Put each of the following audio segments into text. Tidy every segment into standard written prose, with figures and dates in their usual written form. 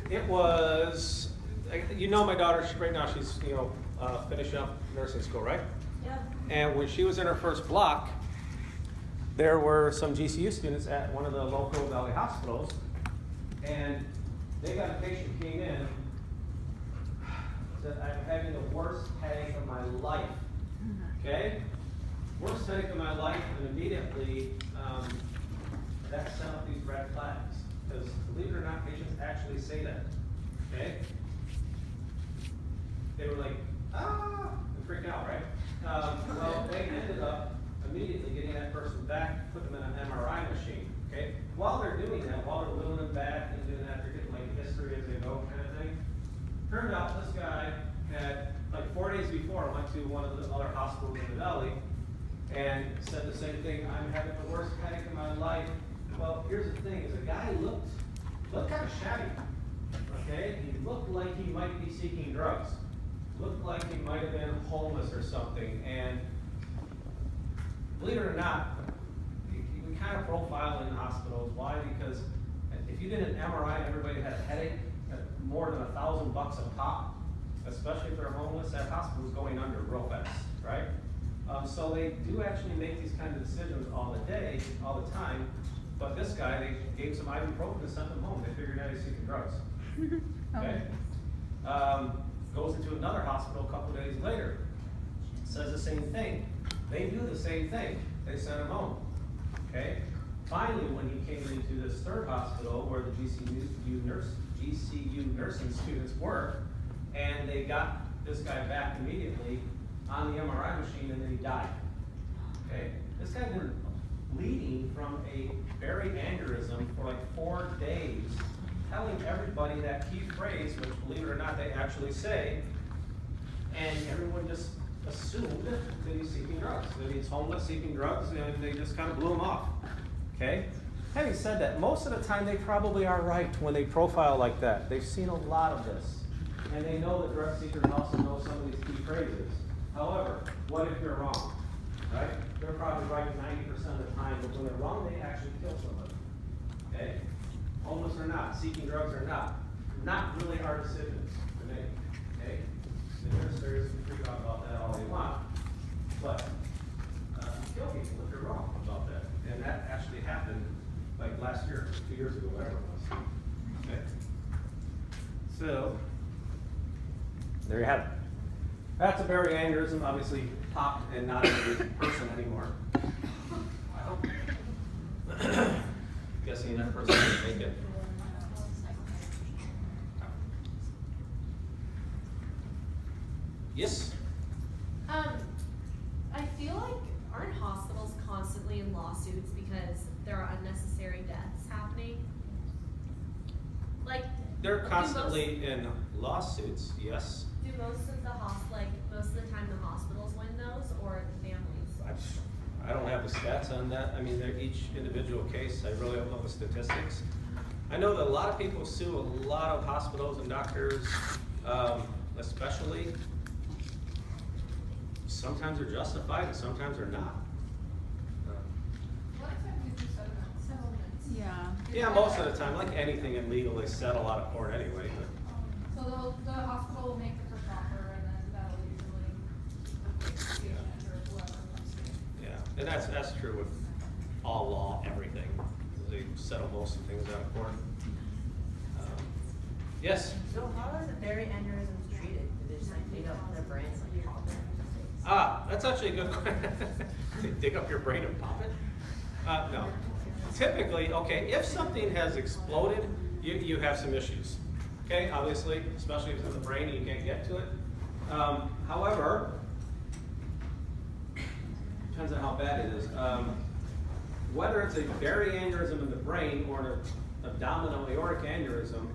It was, you know, my daughter, right now she's, finishing up nursing school, right? Yeah. And when she was in her first block, there were some GCU students at one of the local valley hospitals, and they got a patient came in, said, I'm having the worst headache of my life. Okay? Worst headache of my life, and immediately that sent up these red flags. Because believe it or not, patients actually say that. Okay? They were like, and freaking out, right? Well, they ended up immediately getting that person back, put them in an MRI machine. Okay? While they're doing that, while they're wheeling them back and doing that, they're getting like history as they go kind of thing. Turned out this guy had, like 4 days before, went to one of the other hospitals in the valley and said the same thing, I'm having the worst headache of my life. Well, here's the thing, is the guy looked kind of shabby, okay? He looked like he might be seeking drugs. Looked like he might have been homeless or something, and believe it or not, we kind of profile in hospitals. Why? Because if you did an MRI, everybody had a headache at more than $1,000 a pop, especially if they're homeless, that hospital's going under real fast, right? So they do actually make these kind of decisions all the time. But this guy, they gave some ibuprofen and sent him home. They figured out he's seeking drugs. Okay? Goes into another hospital a couple days later. Says the same thing. They do the same thing. They sent him home. Okay? Finally, when he came into this third hospital where the GCU nursing students were, and they got this guy back immediately on the MRI machine, and then he died. Okay? This guy been bleeding from a berry aneurysm for like 4 days, telling everybody that key phrase, which believe it or not, they actually say, and everyone just assumed that he's seeking drugs, that he's homeless seeking drugs, and they just kind of blew him off. Okay? Having said that, most of the time they probably are right when they profile like that. They've seen a lot of this, and they know that drug seekers also know some of these key phrases. However, what if you're wrong? Right? They're probably right 90% of the time, but when they're wrong, they actually kill somebody. Okay? Homeless or not, seeking drugs or not really our decisions to make. Okay? The administrators can freak out about that all they want, but you kill people if you're wrong about that. And that actually happened like last year, 2 years ago, whatever it was. Okay? So, there you have it. That's a berry aneurysm, obviously popped and not a person anymore. I hope. Guessing that person didn't make it. Yes? I feel like aren't hospitals constantly in lawsuits because there are unnecessary deaths happening? Like They're constantly in lawsuits, yes. Do most of the time the hospitals win those, or the families? I don't have the stats on that. I mean, they're each individual case. I really don't know the statistics. I know that a lot of people sue a lot of hospitals and doctors, especially. Sometimes they're justified and sometimes they're not. What exactly do settlements? Yeah. Yeah, most of the time, like anything in legal, they settle out of court anyway. But. So the hospital will make the first offer, and then that'll usually the patient or whoever comes to. Yeah, and that's true with all law, everything. They settle most of things out of court. Yes? So how are the berry aneurysms treated? Do they just like dig up their brains like pop it? That's actually a good question. They dig up your brain and pop it? No. Typically, okay, if something has exploded, you have some issues. Okay, obviously, especially if it's in the brain and you can't get to it. However, depends on how bad it is. Whether it's a berry aneurysm in the brain or an abdominal aortic aneurysm,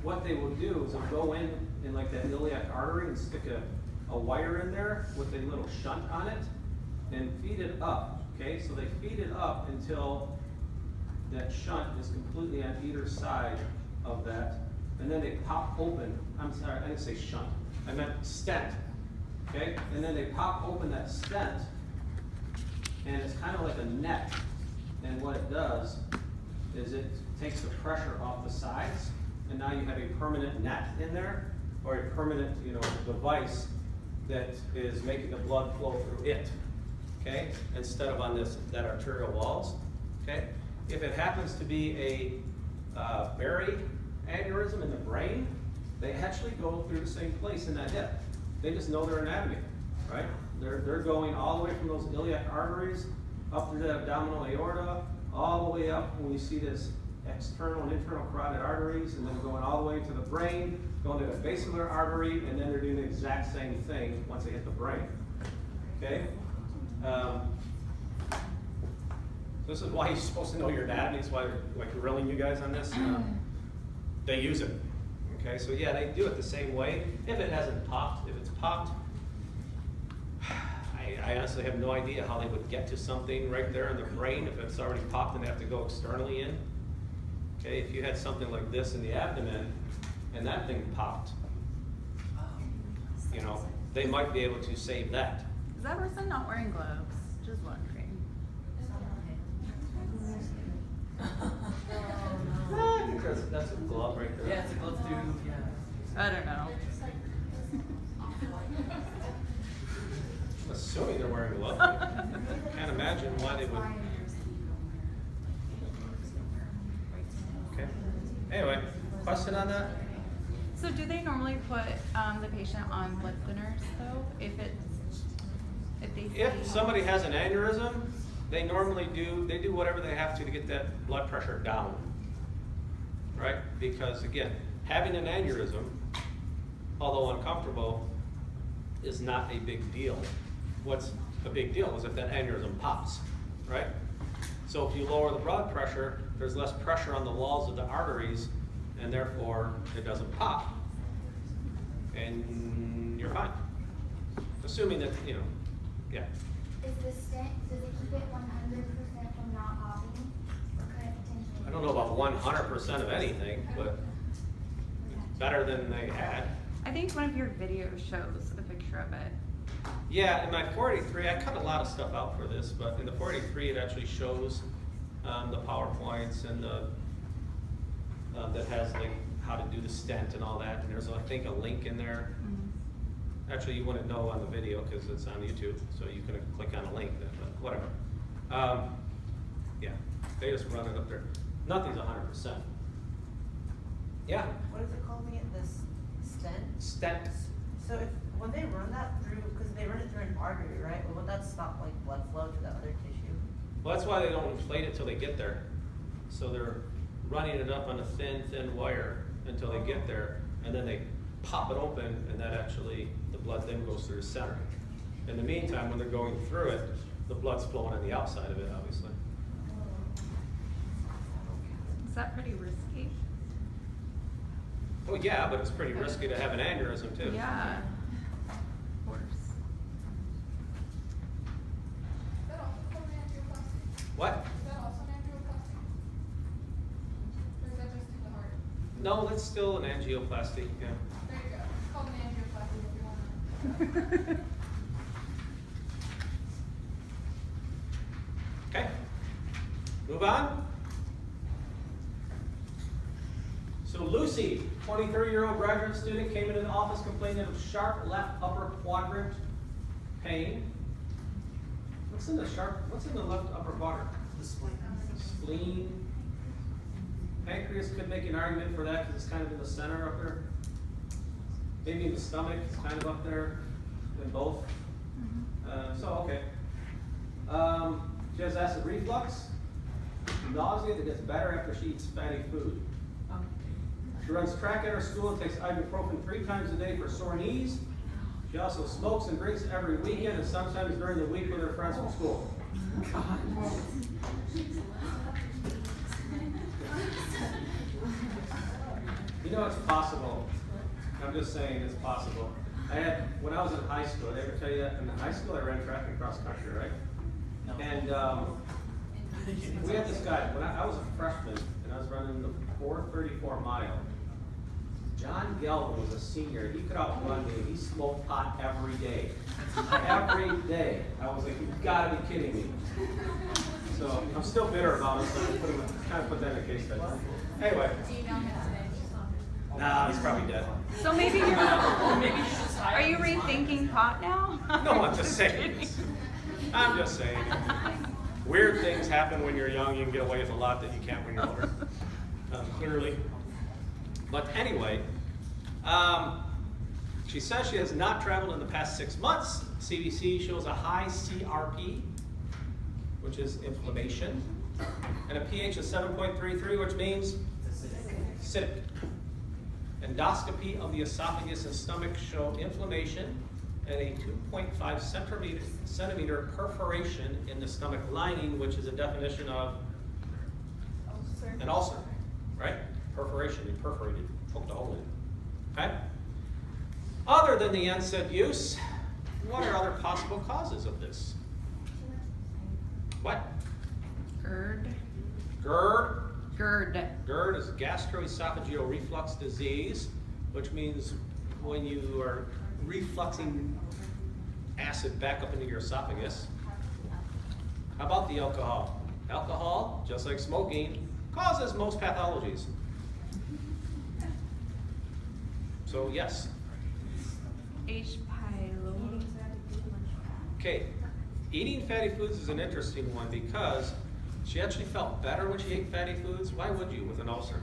what they will do is they'll go in like that iliac artery and stick a wire in there with a little shunt on it and feed it up. Okay, so they feed it up until that shunt is completely on either side of that, and then they pop open. I'm sorry, I didn't say shunt. I meant stent. Okay, and then they pop open that stent, and it's kind of like a net. And what it does is it takes the pressure off the sides, and now you have a permanent net in there, or a permanent, device that is making the blood flow through it, okay? Instead of on that arterial walls, okay? If it happens to be a buried aneurysm in the brain, they actually go through the same place in that hip. They just know their anatomy, right? They're going all the way from those iliac arteries up through the abdominal aorta, all the way up when you see this external and internal carotid arteries, and then going all the way to the brain, going to the basilar artery, and then they're doing the exact same thing once they hit the brain. Okay? This is why you're supposed to know your anatomy. It's why we're grilling you guys on this. They use it. Okay, so yeah, they do it the same way. If it hasn't popped, if it's popped, I honestly have no idea how they would get to something right there in the brain if it's already popped and they have to go externally in. Okay, if you had something like this in the abdomen and that thing popped, they might be able to save that. Is that person not wearing gloves? Just wondering. I think that's a glove right there. Yeah, it's a glove too, yeah. I don't know. I'm assuming they're wearing gloves. Can't imagine why they would. Okay. Anyway, question on that? So do they normally put the patient on blood thinners though? If somebody has an aneurysm, they normally do whatever they have to get that blood pressure down. Right? Because again, having an aneurysm, although uncomfortable, is not a big deal. What's a big deal is if that aneurysm pops, right? So if you lower the blood pressure, there's less pressure on the walls of the arteries, and therefore it doesn't pop. And you're fine. Assuming that, yeah. Is the stent, does it keep it 100% from not popping? Or could it potentially? I don't know about 100% of anything, but it's better than they had. I think one of your videos shows a picture of it. Yeah, in my 483, I cut a lot of stuff out for this, but in the 483 it actually shows the PowerPoints and that has like how to do the stent and all that, and there's I think a link in there. Mm-hmm. Actually, you wouldn't know on the video because it's on YouTube, so you can click on a link, but whatever. Yeah, they just run it up there. Nothing's 100%. Yeah? What is it called again? This stent? Stent. So when they run that through, because they run it through an artery, right? Well, would that stop like blood flow to the other tissue? Well, that's why they don't inflate it till they get there. So they're running it up on a thin wire until they get there, and then they pop it open, and that actually, the blood then goes through the center. In the meantime, when they're going through it, the blood's flowing on the outside of it, obviously. Is that pretty risky? Oh yeah, but it's pretty risky to have an aneurysm too. Yeah. Of course. Is that also called an angioplasty? What? Is that also an angioplasty? Or is that just to the heart? No, that's still an angioplasty, yeah. There you go. It's called an angioplasty if you want to. Okay, move on. So Lucy, 23-year-old graduate student, came into the office complaining of sharp left upper quadrant pain. What's in the left upper quadrant? The spleen. Spleen. Pancreas could make an argument for that because it's kind of in the center up there. Maybe in the stomach, it's kind of up there in both. Okay. She has acid reflux, nausea that gets better after she eats fatty food. She runs track at her school and takes ibuprofen 3 times a day for sore knees. She also smokes and drinks every weekend and sometimes during the week with her friends from school. It's possible. I'm just saying it's possible. When I was in high school, did I ever tell you that? In high school I ran track and cross country, right? No. And we had this guy, when I was a freshman and I was running the 434 mile. John Gelvin was a senior. He could outrun me. He smoked pot every day. Every day. I was like, you've got to be kidding me. So I'm still bitter about it, so I kind of put that in a case study. Anyway. Nah, he's probably dead. So maybe you're, Maybe you should just hire are you him. rethinking pot now? No, I'm just saying. I'm just saying. Weird things happen when you're young. You can get away with a lot that you can't when you're older. Clearly. But anyway, she says she has not traveled in the past 6 months. CBC shows a high CRP, which is inflammation, and a pH of 7.33, which means acidic. Endoscopy of the esophagus and stomach show inflammation and a 2.5 centimeter perforation in the stomach lining, which is a definition of an ulcer, right? Perforation, you perforated, poked a hole in it, okay? Other than the NSAID use, what are other possible causes of this? What? GERD. GERD. GERD. Is gastroesophageal reflux disease, which means when you are refluxing acid back up into your esophagus. How about the alcohol? Alcohol, just like smoking, causes most pathologies. So yes. H. pylori. Okay, eating fatty foods is an interesting one because she actually felt better when she ate fatty foods. Why would you with an ulcer?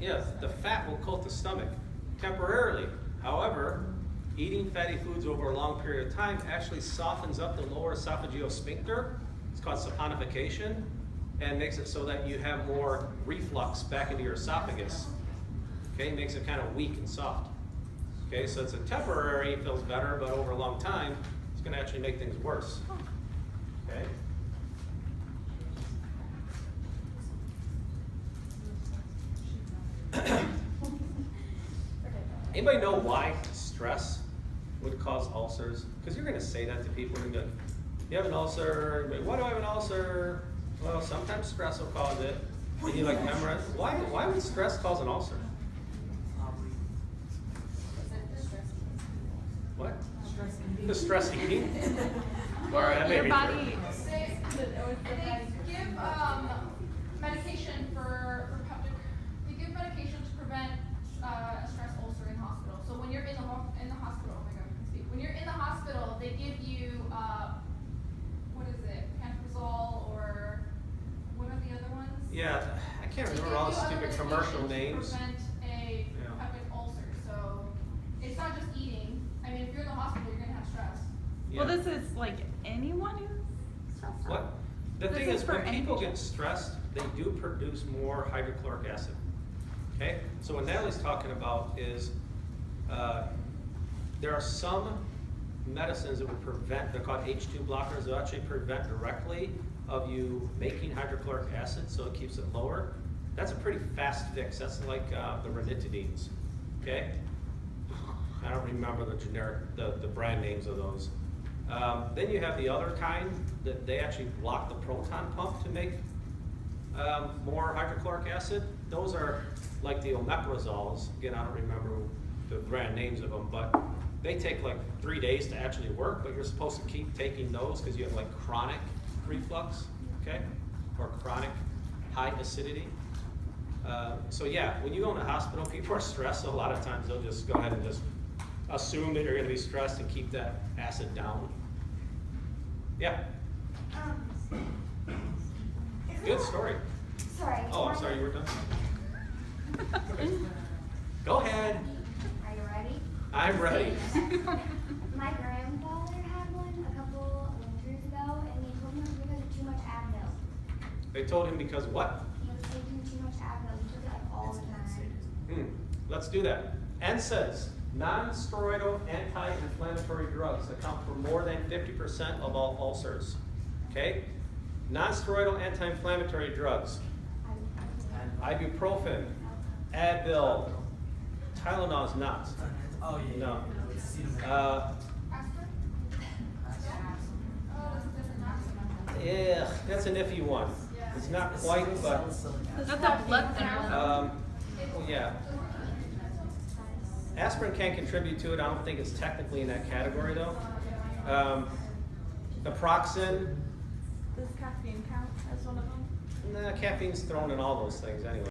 Yeah, the fat will coat the stomach temporarily. However, eating fatty foods over a long period of time actually softens up the lower esophageal sphincter. It's called saponification, and makes it so that you have more reflux back into your esophagus. Okay, makes it kind of weak and soft. Okay, so it's a temporary, it feels better, but over a long time, it's going to actually make things worse. Okay. Anybody know why stress would cause ulcers? Because you're going to say that to people. You're going to, you have an ulcer. Why do I have an ulcer? Well, sometimes stress will cause it. And you like memorize. Why would stress cause an ulcer? What? The stress eating? All right, that may Your be body. true. They give medication for peptic. They give medication to prevent a stress ulcer in hospital. So when you're in the hospital, oh my God, I can speak. When you're in the hospital, they give you what is it? Pantrazole or what are the other ones? Yeah, I can't They remember all the give you other stupid commercial medications to names. prevent a peptic ulcer. So it's not just eating. I mean, if you're in the hospital, you're gonna have stress. Yeah. Well, this is like anyone who's stressed out. What? The This thing is is, for when any people patient. get stressed, they do produce more hydrochloric acid. Okay? So what Natalie's talking about is there are some medicines that would prevent, they're called H2 blockers, that actually prevent directly of you making hydrochloric acid, so it keeps it lower. That's a pretty fast fix. That's like the ranitidines. Okay? I don't remember the generic, the brand names of those. Then you have the other kind that they actually block the proton pump to make more hydrochloric acid. Those are like the omeprazoles. Again, I don't remember the brand names of them, but they take like 3 days to actually work, but you're supposed to keep taking those because you have like chronic reflux, okay? Or chronic high acidity. So yeah, when you go in the hospital, people are stressed, so a lot of times they'll just go ahead and just assume that you're going to be stressed and keep that acid down. Yeah. Good story. Sorry. Oh, I'm sorry, you were done. Go ahead. Are you ready? I'm ready. My grandfather had one a couple winters ago, and they told him it was because of too much Advil. They told him because what? He was taking too much Advil. He took it like all the time. Let's do that. NSAIDs, non-steroidal anti-inflammatory drugs, account for more than 50% of all ulcers. Okay? Non-steroidal anti-inflammatory drugs. Ibuprofen, Advil, Tylenol is not. Oh, yeah. No. Aspirin? Oh, that's a different accident. Yeah, that's an iffy one. It's not quite, but That's a blood thinner. well, yeah. Aspirin can contribute to it. I don't think it's technically in that category though. Naproxen, Does caffeine count as one of them? nah, caffeine's thrown in all those things anyway.